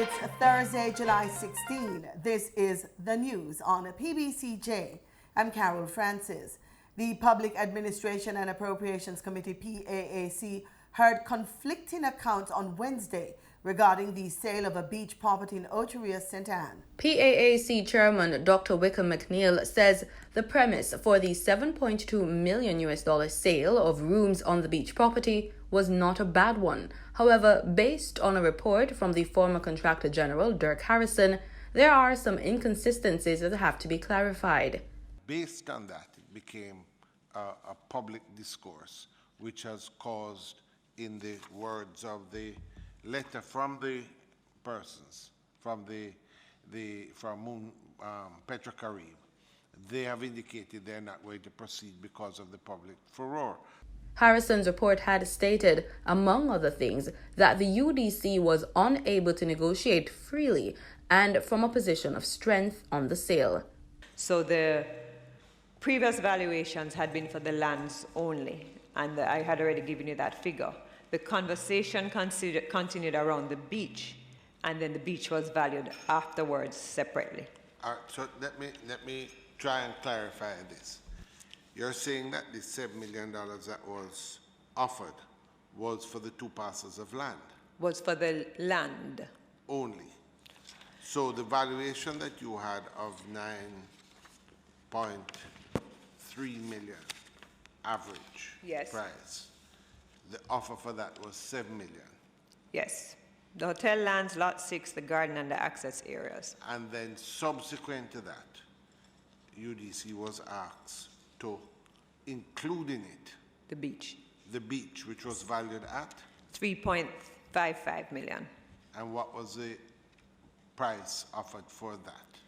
It's Thursday, July 16. This is the news on PBCJ. I'm Carol Francis. The Public Administration and Appropriations Committee, PAAC, heard conflicting accounts on Wednesday regarding the sale of a beach property in Oteria, St. Anne. PAAC Chairman Dr. Wickham McNeil says the premise for the $7.2 million sale of rooms on the beach property was not a bad one. However, based on a report from the former Contractor General, Dirk Harrison, there are some inconsistencies that have to be clarified. Based on that, it became a public discourse, which has caused, in the words of the letter from the persons, from Petrocarib, they have indicated they're not going to proceed because of the public furor. Harrison's report had stated, among other things, that the UDC was unable to negotiate freely and from a position of strength on the sale. So the previous valuations had been for the lands only, and I had already given you that figure. The conversation continued around the beach, and then the beach was valued afterwards separately. All right, so let me try and clarify this. You're saying that the $7 million that was offered was for the 2 parcels of land? Was for the land. Only. So the valuation that you had of 9.3 million average price, the offer for that was 7 million? Yes. The hotel lands, lot 6, the garden and the access areas. And then subsequent to that, UDC was asked to include in it the beach, which was valued at 3.55 million. And what was the price offered for that?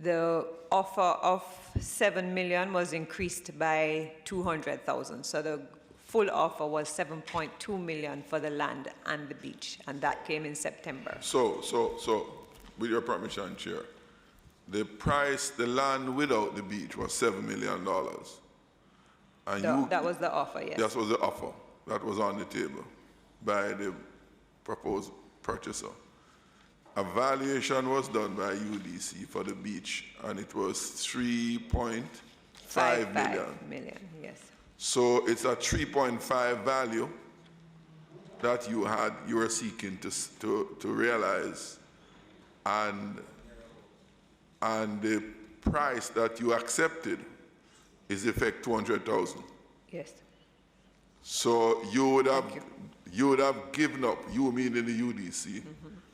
The offer of 7 million was increased by 200,000. So the full offer was 7.2 million for the land and the beach, and that came in September. So, with your permission, Chair, the price, the land without the beach was $7 million. And that was the offer, yes. That was the offer that was on the table by the proposed purchaser. A valuation was done by UDC for the beach, and it was 3.5 million. Yes. So it's a 3.5 value that you were seeking to realize, and the price that you accepted is in effect 200,000. Yes. So you would have given up, you meaning the UDC,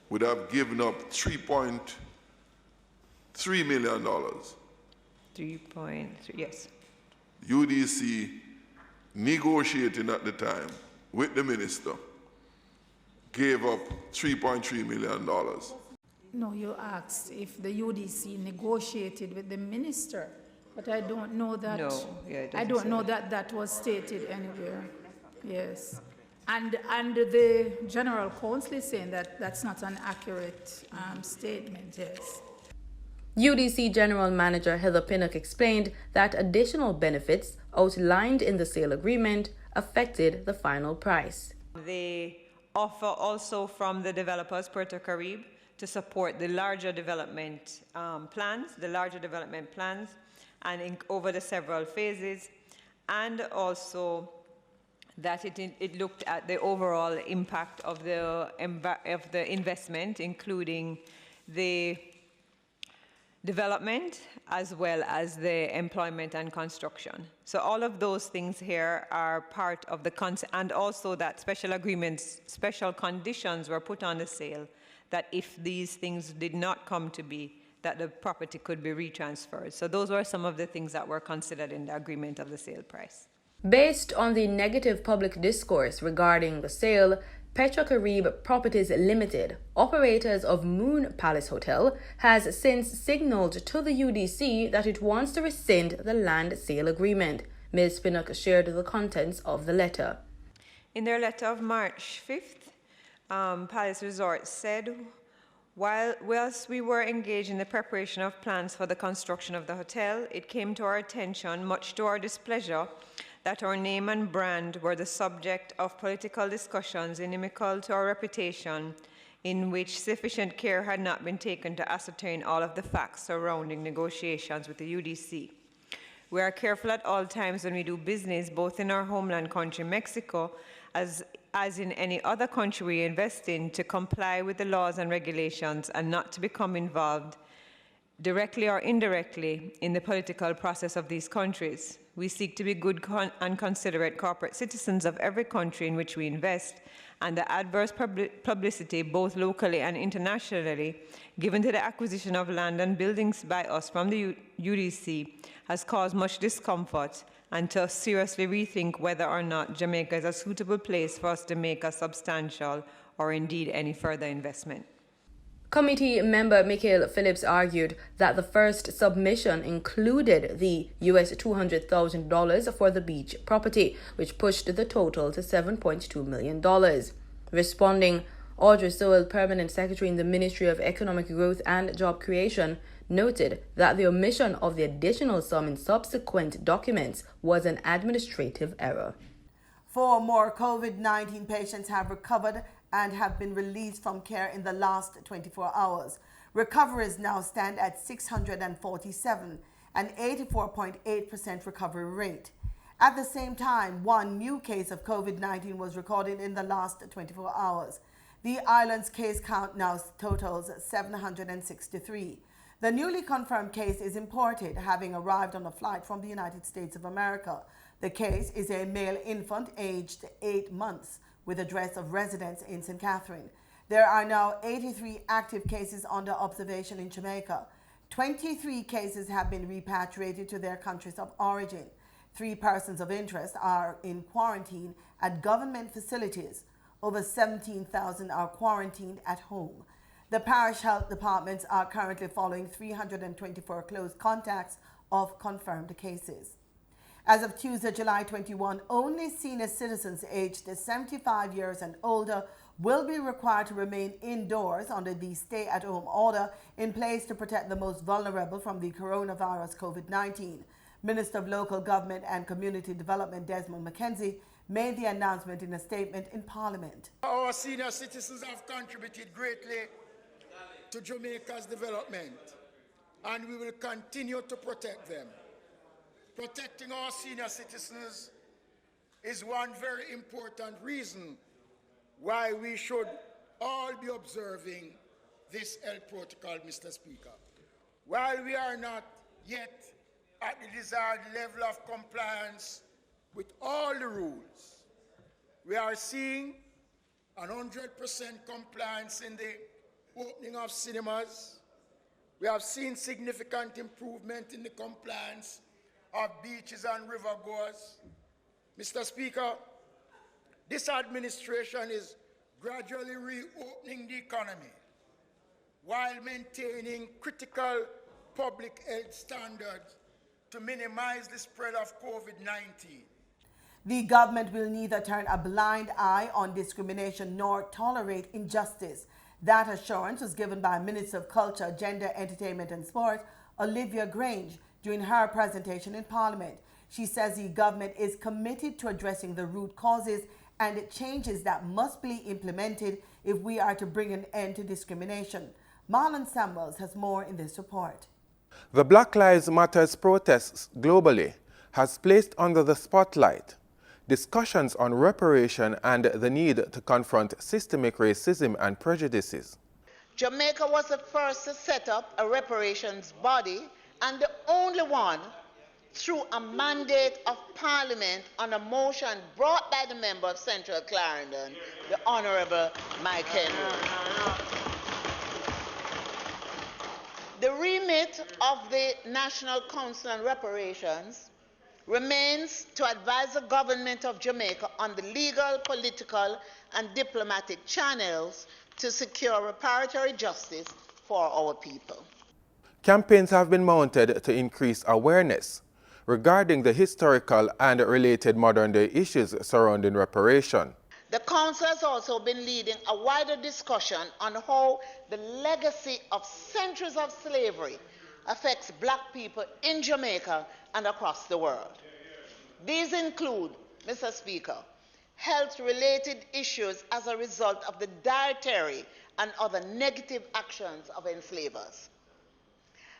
would have given up $3.3 million. 3.3, yes. UDC negotiating at the time with the minister gave up $3.3 million. No, you asked if the UDC negotiated with the minister, but I don't know that. No, yeah, I don't know that was stated anywhere. Yes. And the general counsel is saying that that's not an accurate statement, yes. UDC General Manager Heather Pinnock explained that additional benefits outlined in the sale agreement affected the final price. The offer also from the developers, Puerto Carib, to support the larger development plans, and over the several phases, and also that it looked at the overall impact of the investment, including the development as well as the employment and construction. So all of those things here are part of the and also that special agreements, special conditions were put on the sale that if these things did not come to be, that the property could be retransferred. So those were some of the things that were considered in the agreement of the sale price. Based on the negative public discourse regarding the sale, Petrocarib Properties Limited, operators of Moon Palace Hotel, has since signaled to the UDC that it wants to rescind the land sale agreement. Ms. Pinnock shared the contents of the letter. In their letter of March 5th, Palace Resort said, whilst we were engaged in the preparation of plans for the construction of the hotel, it came to our attention, much to our displeasure, that our name and brand were the subject of political discussions inimical to our reputation in which sufficient care had not been taken to ascertain all of the facts surrounding negotiations with the UDC. We are careful at all times when we do business, both in our homeland country, Mexico, as in any other country we invest in, to comply with the laws and regulations and not to become involved directly or indirectly in the political process of these countries. We seek to be good and considerate corporate citizens of every country in which we invest, and the adverse publicity, both locally and internationally, given to the acquisition of land and buildings by us from the UDC has caused much discomfort, and to seriously rethink whether or not Jamaica is a suitable place for us to make a substantial or indeed any further investment. Committee member Michael Phillips argued that the first submission included the US $200,000 for the beach property, which pushed the total to $7.2 million. Responding, Audrey Sowell, Permanent Secretary in the Ministry of Economic Growth and Job Creation, noted that the omission of the additional sum in subsequent documents was an administrative error. 4 more COVID-19 patients have recovered and have been released from care in the last 24 hours. Recoveries now stand at 647, an 84.8% recovery rate. At the same time, 1 new case of COVID-19 was recorded in the last 24 hours. The island's case count now totals 763. The newly confirmed case is imported, having arrived on a flight from the United States of America. The case is a male infant aged 8 months with address of residence in St. Catherine. There are now 83 active cases under observation in Jamaica. 23 cases have been repatriated to their countries of origin. 3 persons of interest are in quarantine at government facilities. Over 17,000 are quarantined at home. The parish health departments are currently following 324 close contacts of confirmed cases. As of Tuesday, July 21, only senior citizens aged 75 years and older will be required to remain indoors under the stay-at-home order in place to protect the most vulnerable from the coronavirus COVID-19. Minister of Local Government and Community Development Desmond McKenzie made the announcement in a statement in Parliament. Our senior citizens have contributed greatly to Jamaica's development, and we will continue to protect them. Protecting our senior citizens is one very important reason why we should all be observing this health protocol, Mr. Speaker. While we are not yet at the desired level of compliance with all the rules, we are seeing an 100% compliance in the opening of cinemas. We have seen significant improvement in the compliance of beaches and rivergoers. Mr. Speaker, this administration is gradually reopening the economy while maintaining critical public health standards to minimize the spread of COVID-19. The government will neither turn a blind eye on discrimination nor tolerate injustice. That assurance was given by Minister of Culture, Gender, Entertainment and Sport, Olivia Grange, during her presentation in Parliament. She says the government is committed to addressing the root causes and changes that must be implemented if we are to bring an end to discrimination. Marlon Samuels has more in this report. The Black Lives Matter protests globally has placed under the spotlight discussions on reparation and the need to confront systemic racism and prejudices. Jamaica was the first to set up a reparations body and the only one through a mandate of Parliament on a motion brought by the member of Central Clarendon, the Honourable Mike Henry. The remit of the National Council on Reparations remains to advise the government of Jamaica on the legal, political and diplomatic channels to secure reparatory justice for our people. Campaigns have been mounted to increase awareness regarding the historical and related modern-day issues surrounding reparation. The Council has also been leading a wider discussion on how the legacy of centuries of slavery affects black people in Jamaica and across the world. These include, Mr. Speaker, health-related issues as a result of the dietary and other negative actions of enslavers.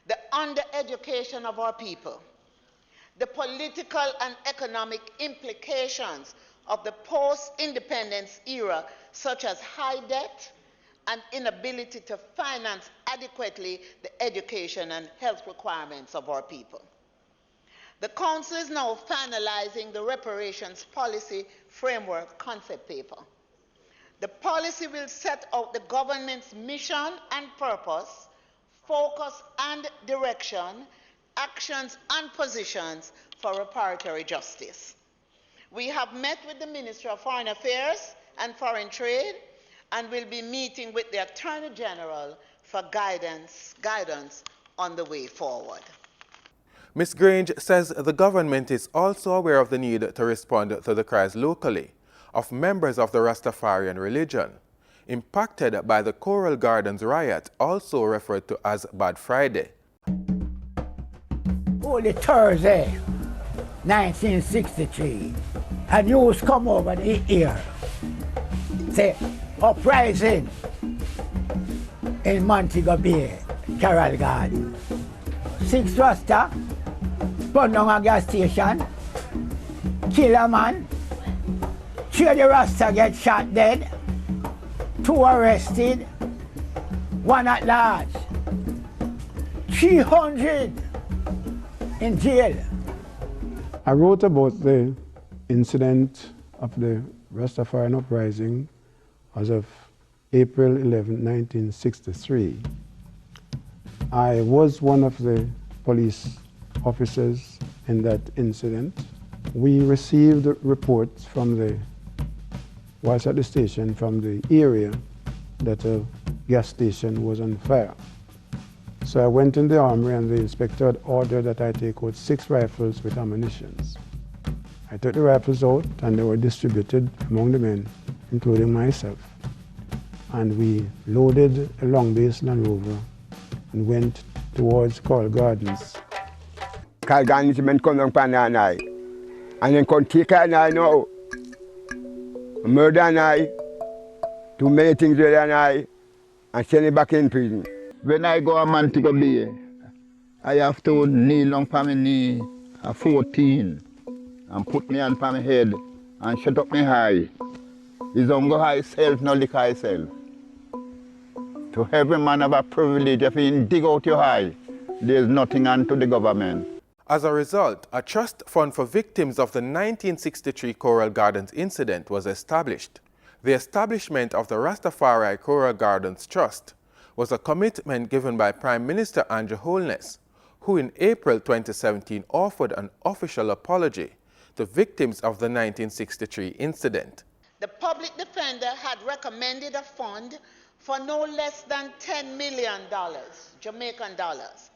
The undereducation of our people, the political and economic implications of the post-independence era, such as high debt and inability to finance adequately the education and health requirements of our people. The Council is now finalizing the reparations policy framework concept paper. The policy will set out the government's mission and purpose, focus and direction, actions and positions for reparatory justice. We have met with the Minister of Foreign Affairs and Foreign Trade and will be meeting with the Attorney General for guidance on the way forward. Ms. Grange says the government is also aware of the need to respond to the cries locally of members of the Rastafarian religion, impacted by the Coral Gardens riot, also referred to as Bad Friday. Holy Thursday, 1963, a news come over the ear, say, uprising in Montego Bay, Coral Garden. 6 Rasta, burn down a gas station, kill a man, 3 of the Rasta get shot dead, 2 arrested, 1 at large, 300 in jail. I wrote about the incident of the Rastafarian uprising as of April 11, 1963. I was one of the police officers in that incident. We received reports from whilst at the station, from the area that a gas station was on fire. So I went in the armory and the inspector had ordered that I take out 6 rifles with ammunition. I took the rifles out and they were distributed among the men, including myself. And we loaded a long base Land Rover and went towards Coral Gardens. Coral Gardens men come down pan and I. And then come take an eye now. Murder an eye. Too many things with an eye. And send it back in prison. When I go to Montego Bay, I have to kneel down on my knee at 14 and put me on my head and shut up my eye. It's don't go high self, no lick high self. To every man have a privilege, if you dig out your eye, there's nothing unto the government. As a result, a trust fund for victims of the 1963 Coral Gardens incident was established. The establishment of the Rastafari Coral Gardens Trust was a commitment given by Prime Minister Andrew Holness, who in April 2017 offered an official apology to victims of the 1963 incident. The public defender had recommended a fund for no less than $10 million, Jamaican dollars.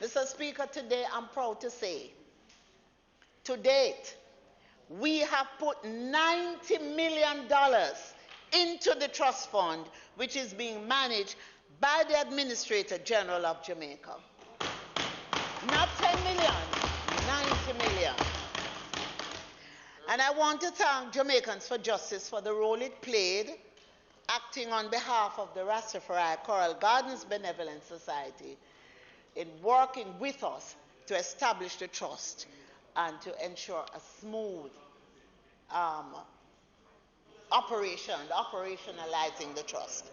Mr. Speaker, today I'm proud to say, to date, we have put $90 million into the trust fund, which is being managed by the Administrator General of Jamaica. Not 10 million, 90 million. And I want to thank Jamaicans for Justice for the role it played, acting on behalf of the Rastafari Coral Gardens Benevolent Society in working with us to establish the trust and to ensure a smooth operationalizing the trust.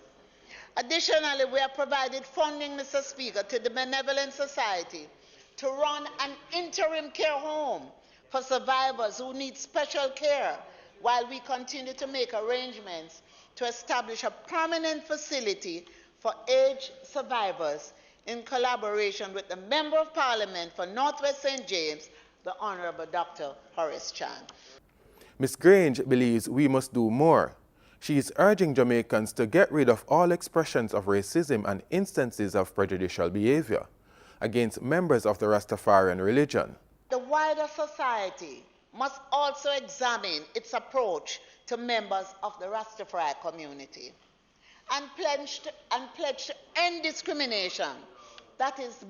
Additionally, we have provided funding, Mr. Speaker, to the Benevolent Society to run an interim care home for survivors who need special care, while we continue to make arrangements to establish a permanent facility for aged survivors in collaboration with the Member of Parliament for North West St. James, the Honorable Dr. Horace Chan. Ms. Grange believes we must do more. She is urging Jamaicans to get rid of all expressions of racism and instances of prejudicial behavior against members of the Rastafarian religion. The wider society must also examine its approach to members of the Rastafari community and pledge to end discrimination that is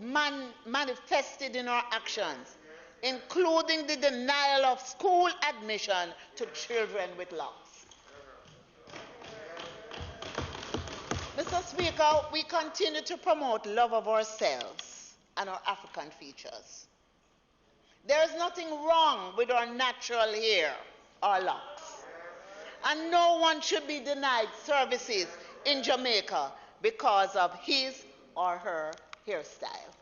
manifested in our actions, including the denial of school admission to children with locks. Mr. Speaker, we continue to promote love of ourselves and our African features. There is nothing wrong with our natural hair or locks, and no one should be denied services in Jamaica because of his or her hairstyle.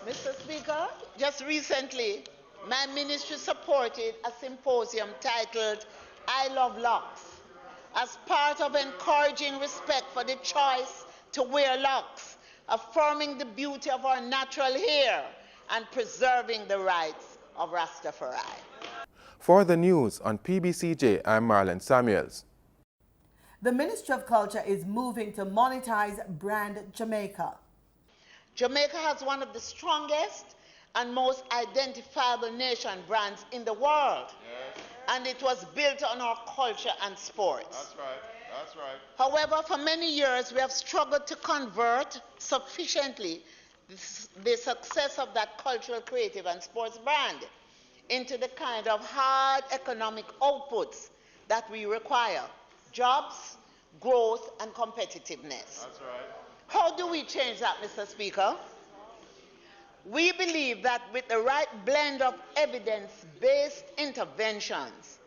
Mr. Speaker, just recently, my ministry supported a symposium titled I Love Locks as part of encouraging respect for the choice to wear locks, affirming the beauty of our natural hair, and preserving the rights of Rastafari. For the news on PBCJ, I'm Marlon Samuels. The Ministry of Culture is moving to monetize brand Jamaica. Jamaica has one of the strongest and most identifiable nation brands in the world. Yes. And it was built on our culture and sports. That's right. That's right. However, for many years, we have struggled to convert sufficiently the success of that cultural, creative, and sports brand into the kind of hard economic outputs that we require: jobs, growth, and competitiveness. That's right. How do we change that, Mr. Speaker? We believe that with the right blend of evidence-based interventions,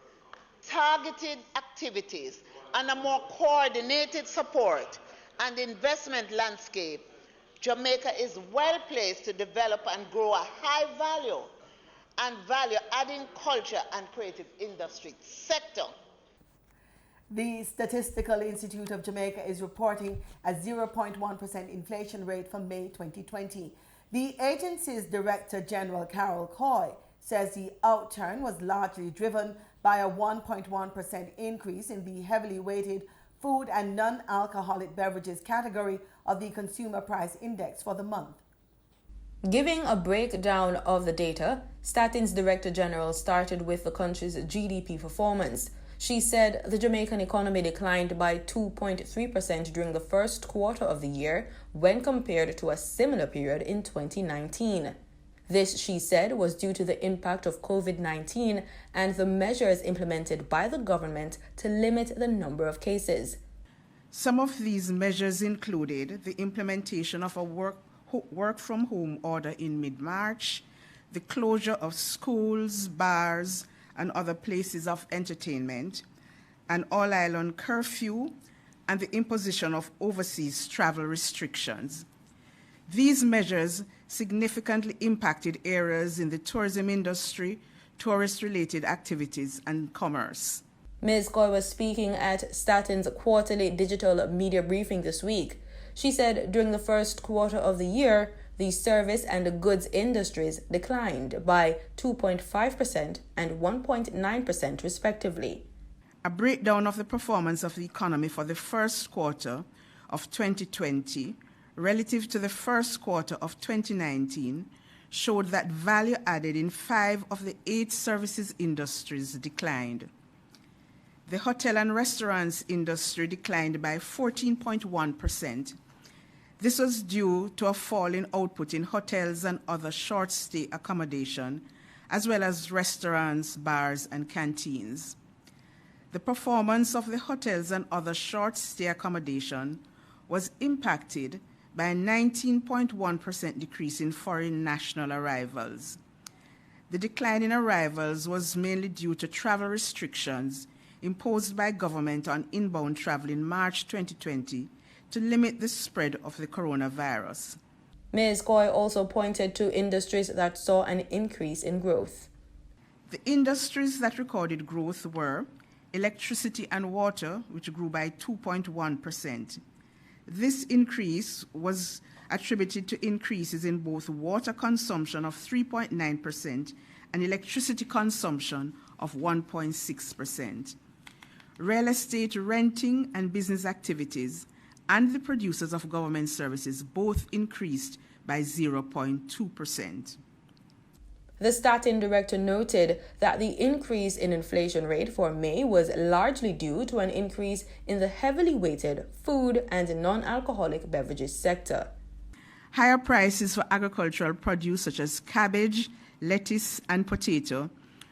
targeted activities, and a more coordinated support and investment landscape, Jamaica is well placed to develop and grow a high-value and value-adding culture and creative industry sector. The Statistical Institute of Jamaica is reporting a 0.1% inflation rate for May 2020. The agency's Director General Carol Coy says the outturn was largely driven by a 1.1% increase in the heavily weighted food and non-alcoholic beverages category of the Consumer Price Index for the month. Giving a breakdown of the data, STATIN's Director General started with the country's GDP performance. She said the Jamaican economy declined by 2.3% during the first quarter of the year when compared to a similar period in 2019. This, she said, was due to the impact of COVID-19 and the measures implemented by the government to limit the number of cases. Some of these measures included the implementation of a work-from-home order in mid-March, the closure of schools, bars, and other places of entertainment, an all-island curfew, and the imposition of overseas travel restrictions. These measures significantly impacted areas in the tourism industry, tourist-related activities, and commerce. Ms. Coy was speaking at STATIN's quarterly digital media briefing this week. She said during the first quarter of the year, the service and the goods industries declined by 2.5% and 1.9% respectively. A breakdown of the performance of the economy for the first quarter of 2020 relative to the first quarter of 2019 showed that value added in 5 of the 8 services industries declined. The hotel and restaurants industry declined by 14.1%. This was due to a fall in output in hotels and other short-stay accommodation, as well as restaurants, bars, and canteens. The performance of the hotels and other short-stay accommodation was impacted by a 19.1% decrease in foreign national arrivals. The decline in arrivals was mainly due to travel restrictions imposed by government on inbound travel in March 2020 to limit the spread of the coronavirus. Ms. Coy also pointed to industries that saw an increase in growth. The industries that recorded growth were electricity and water, which grew by 2.1%. This increase was attributed to increases in both water consumption of 3.9% and electricity consumption of 1.6%. Real estate renting and business activities and the producers of government services both increased by 0.2%. The STATIN director noted that the increase in inflation rate for May was largely due to an increase in the heavily weighted food and non-alcoholic beverages sector. Higher prices for agricultural produce such as cabbage, lettuce, and potato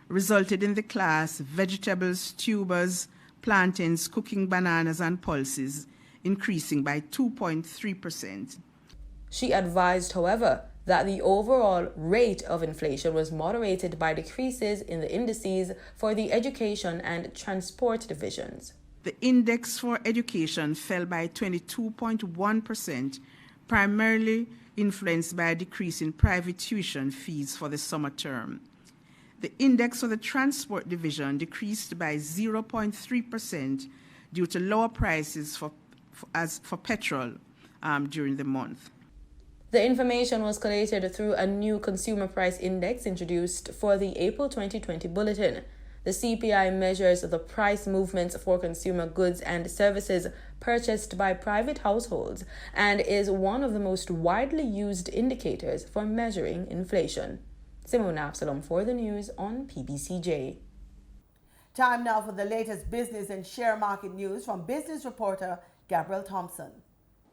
resulted in the class vegetables, tubers, plantains, cooking bananas, and pulses increasing by 2.3%. She advised, however, that the overall rate of inflation was moderated by decreases in the indices for the education and transport divisions. The index for education fell by 22.1%, primarily influenced by a decrease in private tuition fees for the summer term. The index for the transport division decreased by 0.3% due to lower prices for petrol during the month. The information was collated through a new consumer price index introduced for the April 2020 bulletin. The CPI measures the price movements for consumer goods and services purchased by private households and is one of the most widely used indicators for measuring inflation. Simone Absalom for the news on PBCJ. Time now for the latest business and share market news from business reporter Gabrielle Thompson.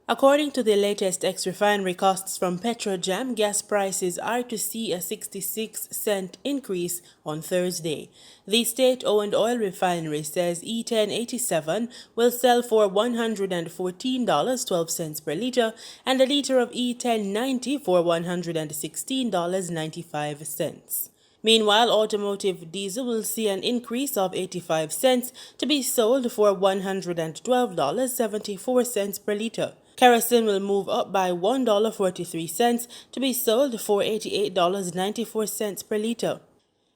According to the latest ex-refinery costs from Petrojam, gas prices are to see a 66-cent increase on Thursday. The state-owned oil refinery says E1087 will sell for $114.12 per liter and a liter of E1090 for $116.95. Meanwhile, automotive diesel will see an increase of 85 cents to be sold for $112.74 per liter. Kerosene will move up by $1.43 to be sold for $88.94 per liter.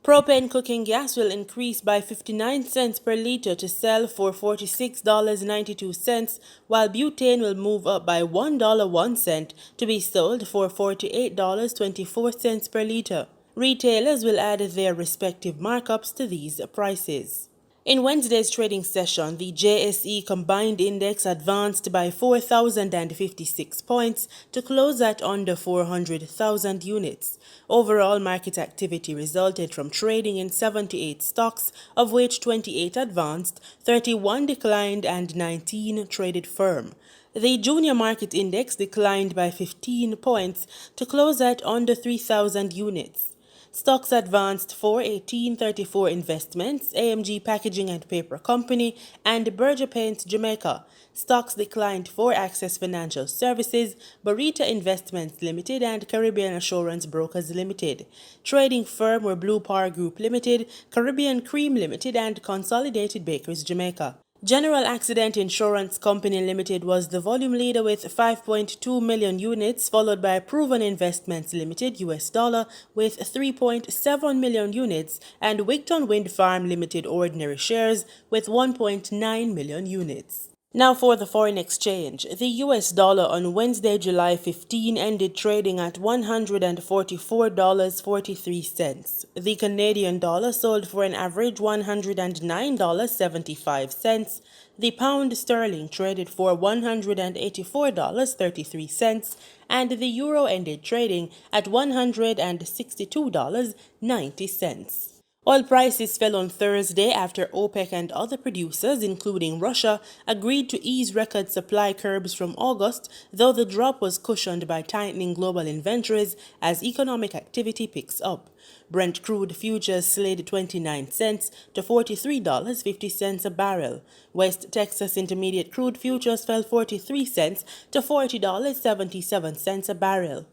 Propane cooking gas will increase by 59 cents per liter to sell for $46.92, while butane will move up by $1.01 to be sold for $48.24 per liter. Retailers will add their respective markups to these prices. In Wednesday's trading session, the JSE combined index advanced by 4,056 points to close at under 400,000 units. Overall market activity resulted from trading in 78 stocks, of which 28 advanced, 31 declined, and 19 traded firm. The junior market index declined by 15 points to close at under 3,000 units. Stocks advanced for 1834 Investments, AMG Packaging and Paper Company, and Berger Paints Jamaica. Stocks declined for Access Financial Services, Barita Investments Limited, and Caribbean Assurance Brokers Limited. Trading firm were Blue Power Group Limited, Caribbean Cream Limited, and Consolidated Bakers Jamaica. General Accident Insurance Company Limited was the volume leader with 5.2 million units, followed by Proven Investments Limited US dollar with 3.7 million units, and Wigton Wind Farm Limited ordinary shares with 1.9 million units. Now for the foreign exchange. The US dollar on Wednesday, July 15 ended trading at $144.43. The Canadian dollar sold for an average $109.75. The pound sterling traded for $184.33, and the euro ended trading at $162.90. Oil prices fell on Thursday after OPEC and other producers, including Russia, agreed to ease record supply curbs from August, though the drop was cushioned by tightening global inventories as economic activity picks up. Brent crude futures slid 29 cents to $43.50 a barrel. West Texas Intermediate crude futures fell 43 cents to $40.77 a barrel.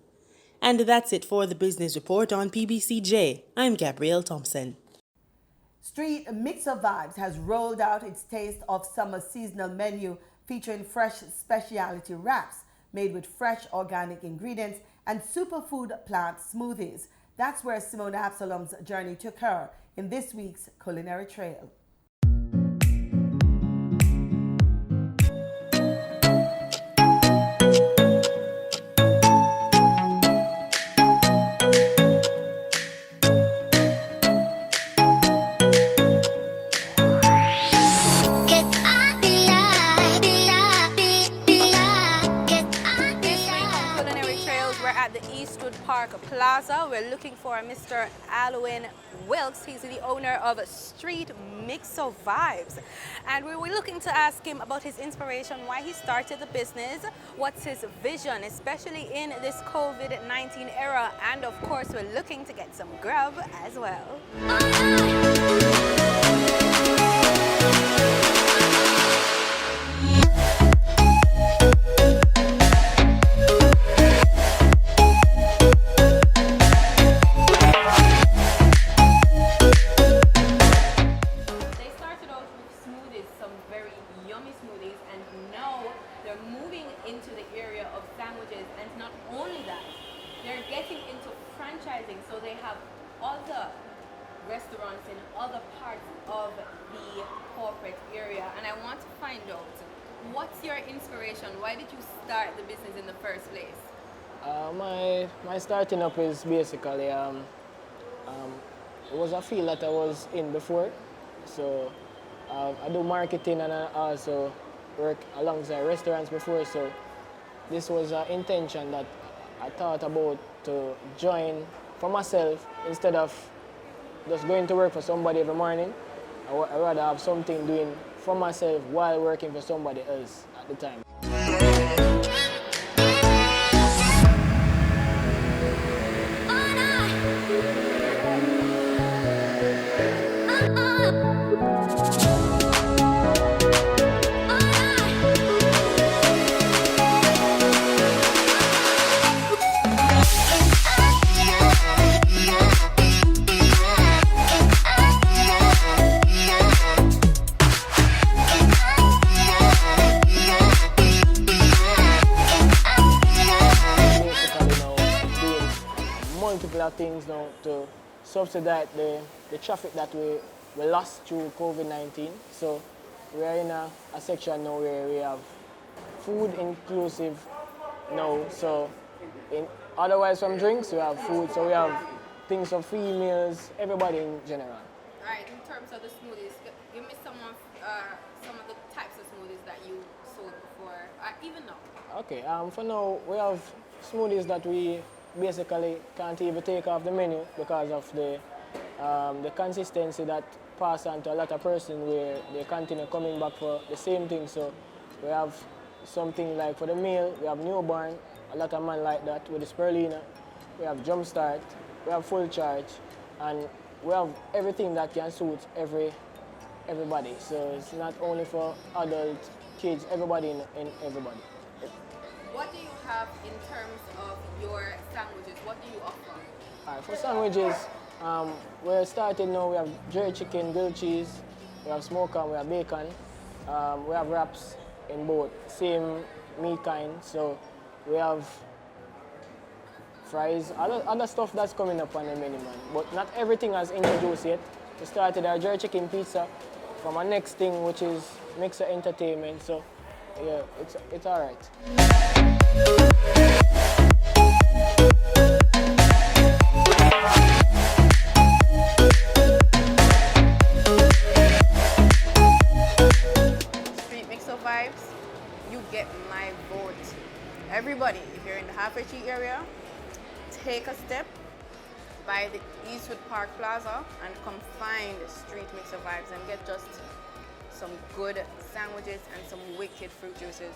And that's it for the business report on PBCJ. I'm Gabrielle Thompson. Street Mixovibes has rolled out its Taste of Summer seasonal menu featuring fresh specialty wraps made with fresh organic ingredients and superfood plant smoothies. That's where Simone Absalom's journey took her in this week's Culinary Trail. Plaza. We're looking for Mr. Alwyn Wilkes. He's the owner of Street Mixovibes. And we were looking to ask him about his inspiration, why he started the business, what's his vision, especially in this COVID-19 era. And of course, we're looking to get some grub as well. So they have other restaurants in other parts of the corporate area, and I want to find out, what's your inspiration? Why did you start the business in the first place? My starting up is basically it was a field that I was in before, so I do marketing and I also work alongside restaurants before, so this was an intention that I thought about to join for myself instead of just going to work for somebody every morning. I'd rather have something doing for myself while working for somebody else at the time. Things now to subsidize the traffic that we lost through COVID-19. So we are in a section now where we have food inclusive now. So otherwise from drinks, we have food. So we have things for females, everybody in general. All right, in terms of the smoothies, give me some of the types of smoothies that you sold before, even now. Okay, for now, we have smoothies that we basically can't even take off the menu because of the consistency that pass on to a lot of persons where they continue coming back for the same thing. So we have something like for the meal, we have newborn, a lot of men like that with the spirulina. We have jumpstart, we have full charge, and we have everything that can suit everybody. So it's not only for adult, kids, everybody in everybody. What do you have in terms of your sandwiches? What do you offer? All right, for sandwiches, we're starting now. We have jerk chicken, grilled cheese, we have smoke and we have bacon. We have wraps in both, same meat kind. So we have fries, other stuff that's coming up on the menu, man. But not everything has introduced yet. We started our jerk chicken pizza from our next thing, which is Mixer Entertainment. So yeah, it's all right. Street Mixovibes, you get my vote. Everybody, if you're in the Halfway Tree area, take a step by the Eastwood Park Plaza and come find Street Mixovibes and get just some good sandwiches and some wicked fruit juices.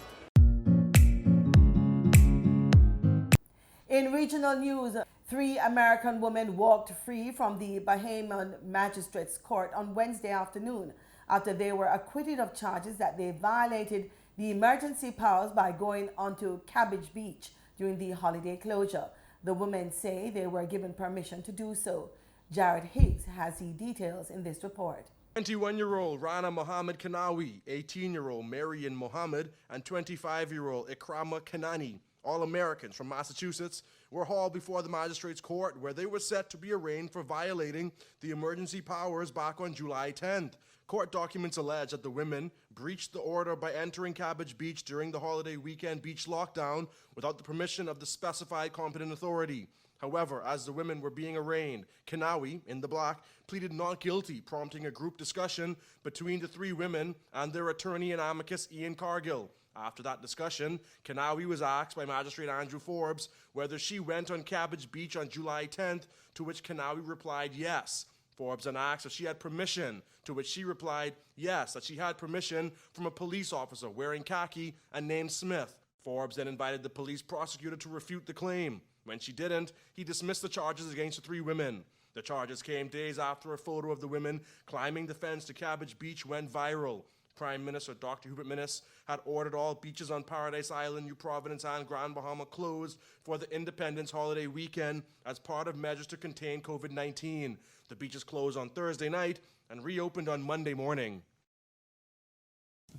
In regional news, 3 American women walked free from the Bahamas Magistrates Court on Wednesday afternoon after they were acquitted of charges that they violated the emergency powers by going onto Cabbage Beach during the holiday closure. The women say they were given permission to do so. Jared Higgs has the details in this report. 21-year-old Rana Mohammed Kanawi, 18-year-old Marian Mohammed, and 25-year-old Ikrama Kanani, all Americans from Massachusetts, were hauled before the magistrate's court where they were set to be arraigned for violating the emergency powers back on July 10th. Court documents allege that the women breached the order by entering Cabbage Beach during the holiday weekend beach lockdown without the permission of the specified competent authority. However, as the women were being arraigned, Kanawi, in the black, pleaded not guilty, prompting a group discussion between the 3 women and their attorney and amicus Ian Cargill. After that discussion, Kanawi was asked by Magistrate Andrew Forbes whether she went on Cabbage Beach on July 10th, to which Kanawi replied yes. Forbes then asked if she had permission, to which she replied yes, that she had permission from a police officer wearing khaki and named Smith. Forbes then invited the police prosecutor to refute the claim. When she didn't, he dismissed the charges against the three women. The charges came days after a photo of the women climbing the fence to Cabbage Beach went viral. Prime Minister Dr. Hubert Minnis had ordered all beaches on Paradise Island, New Providence, and Grand Bahama closed for the Independence holiday weekend as part of measures to contain COVID-19. The beaches closed on Thursday night and reopened on Monday morning.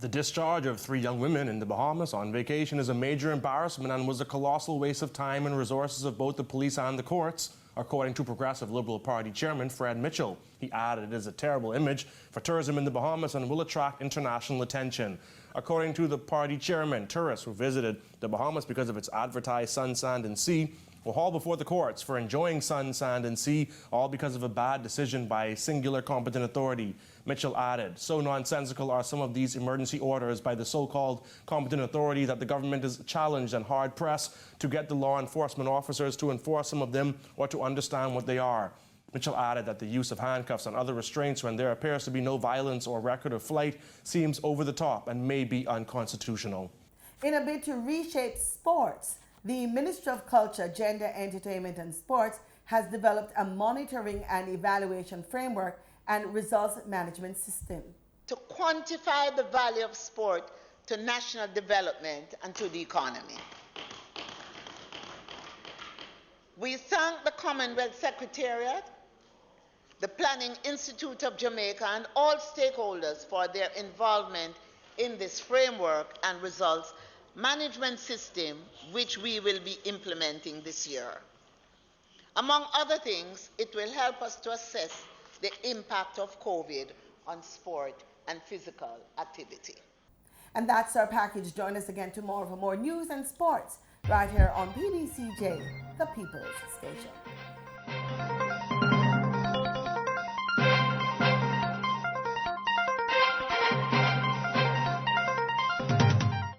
The discharge of 3 young women in the Bahamas on vacation is a major embarrassment and was a colossal waste of time and resources of both the police and the courts, according to Progressive Liberal Party Chairman Fred Mitchell. He added it is a terrible image for tourism in the Bahamas and will attract international attention. According to the party chairman, tourists who visited the Bahamas because of its advertised sun, sand, and sea will haul before the courts for enjoying sun, sand, and sea, all because of a bad decision by a singular competent authority. Mitchell added, so nonsensical are some of these emergency orders by the so-called competent authority that the government is challenged and hard-pressed to get the law enforcement officers to enforce some of them or to understand what they are. Mitchell added that the use of handcuffs and other restraints when there appears to be no violence or record of flight seems over the top and may be unconstitutional. In a bid to reshape sports, the Ministry of Culture, Gender, Entertainment and Sports has developed a monitoring and evaluation framework and results management system to quantify the value of sport to national development and to the economy. We thank the Commonwealth Secretariat, the Planning Institute of Jamaica, and all stakeholders for their involvement in this framework and results management system, which we will be implementing this year. Among other things, it will help us to assess the impact of COVID on sport and physical activity. And that's our package. Join us again tomorrow for more news and sports right here on PBCJ, the People's Station.